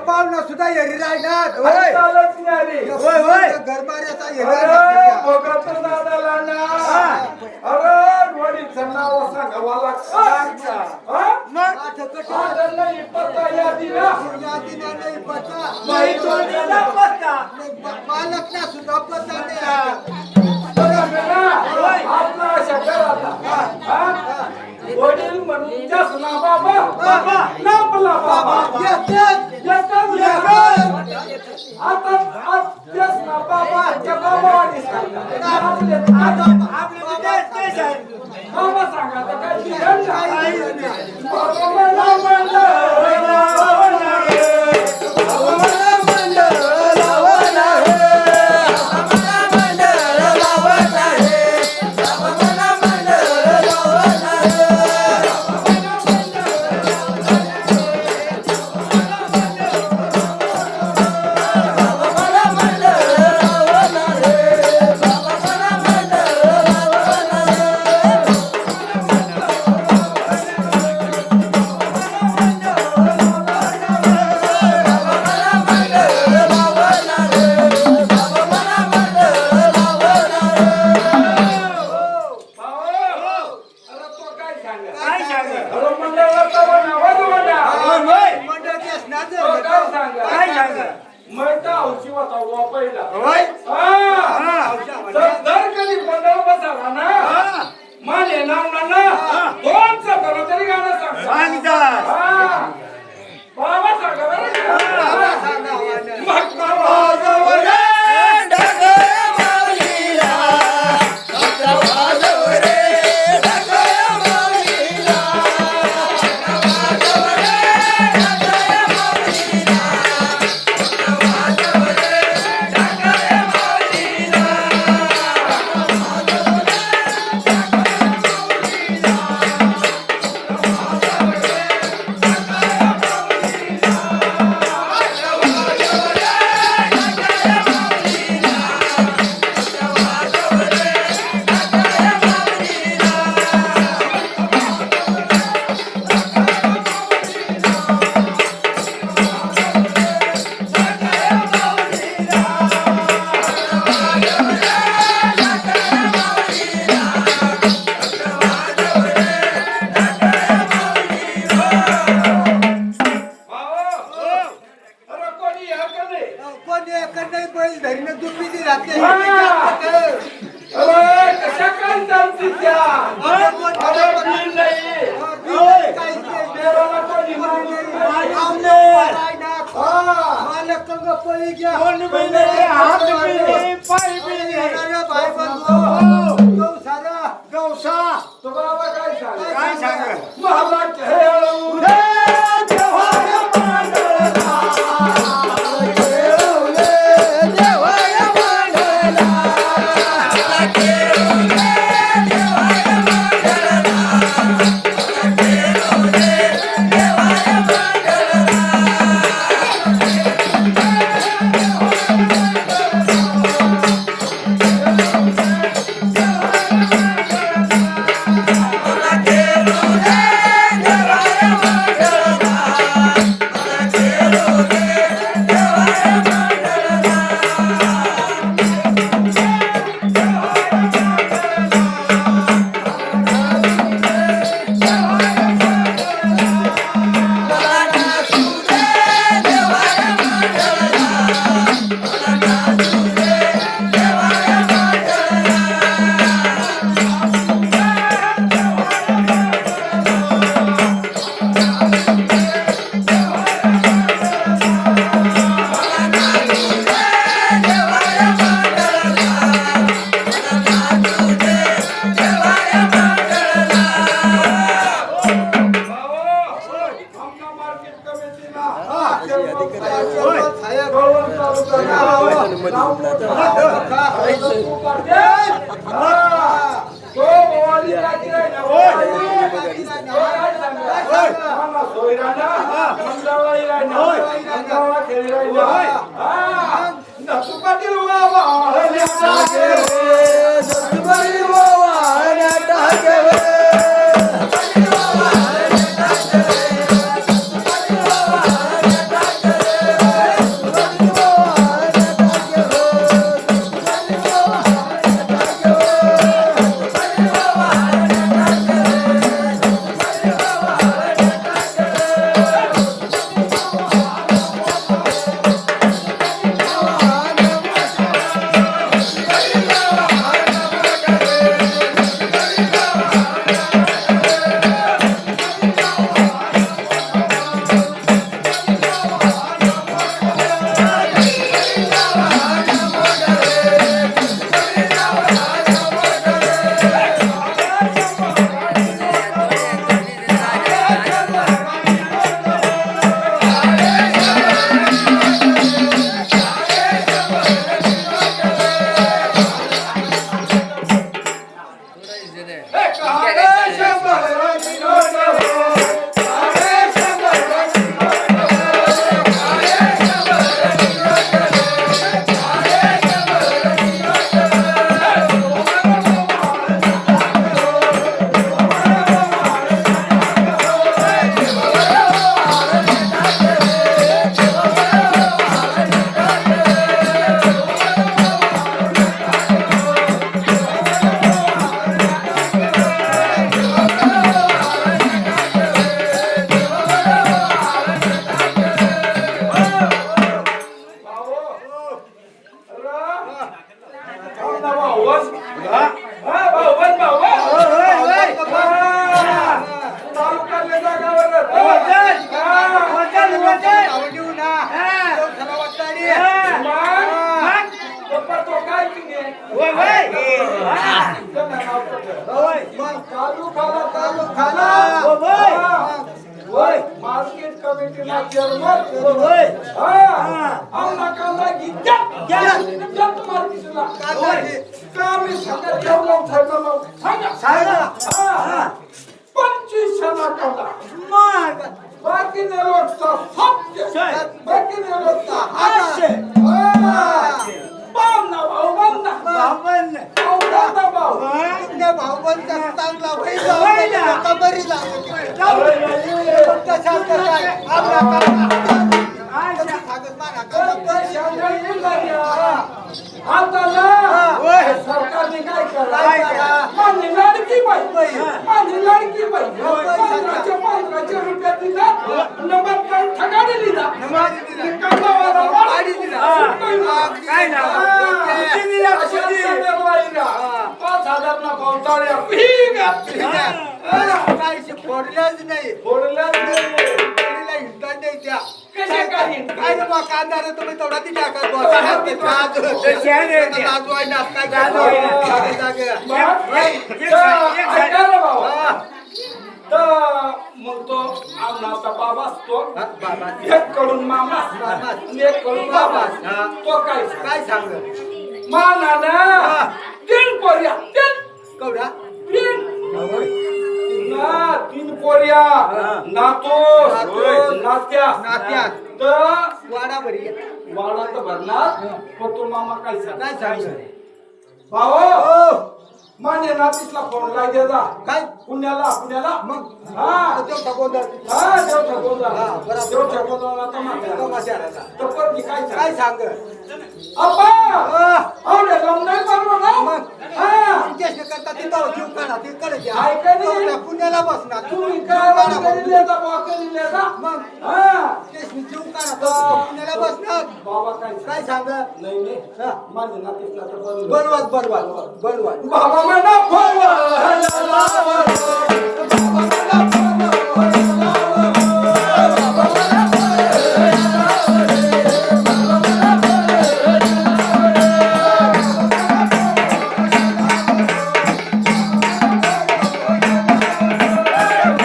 पाहुणा सुद्धा येरी राहणार मालकला सुद्धा पत्ता वडील म्हणून जसना बाबा बाबा नापला बाबा आता जसना बाबा बाबा वाणी बाबा सांगा तर काय सांगा होता वा पहिला होय हा. जर कधी मंडळ बसला ना माझे नाव ना दोन सतर तरी गाणं सांग सांगता हा. बाबा सांगा बरं का? मग बाबा जवळ काय सांग मला खेळू दे देवाया मांडला खेळू दे देवाया मांडला खेळू दे देवाया मांडला खेळू दे देवाया की ना चेअरमन होय. आमना कांदा घ्या मार्केटला का मी सगळ्यात जेवढं ठरवलं सांगा 25 कांदा बाकी नेरोचा 700 बाकी नेरोचा 800 बाम ना भाऊ बाम ना भाऊ तुमच्या भाऊबंदचा चांगला होईल का बरी सरकारने काय करायचं माझी लाडकी बाई माझी लाडकी बाई 1500 रुपये दिला नंबर ठगाडी दिला कांदावाला वाढी दिला काय ना 5,000 ना पावसाळ्या ठीक काहीशी फोडल्याच नाही फोडलं फोडीला हिंडा नाही त्या कशा काही काय ना मग कांदा रे तुम्ही तेवढा ती टाकत मग तो आमनाचा बाबा असतो एक कडून मामा आणि एक कडून बाबा तो काय काय सांग माना 3 पोऱ्या 3 कवडा 3 पोऱ्या नातोस नात्या तर वाडा बरी वाडा तर भरणार पण तो मामा काय सांग काय सांग भाऊ माने नातीसला फोन लाय दे जा काय पुण्याला मग हा देव ठगोदर देव ठगोदा बरोबर. देव ठगोदा आता माझ्या तर पण काय काय सांग अप्पा आवडे लम नाही बरोबर ना मग हा तुमच्या करता तिथं जीव काढा ते कडे ऐका नाही. पुण्याला बसणार तुम्ही काय करी लेता बाकरी लेता मग हा जीव काढा तो पुण्याला बसणार बाबा काय काय सांग नाही नाही माझ्या नातीसला तर बरोबर बाबा म्हणा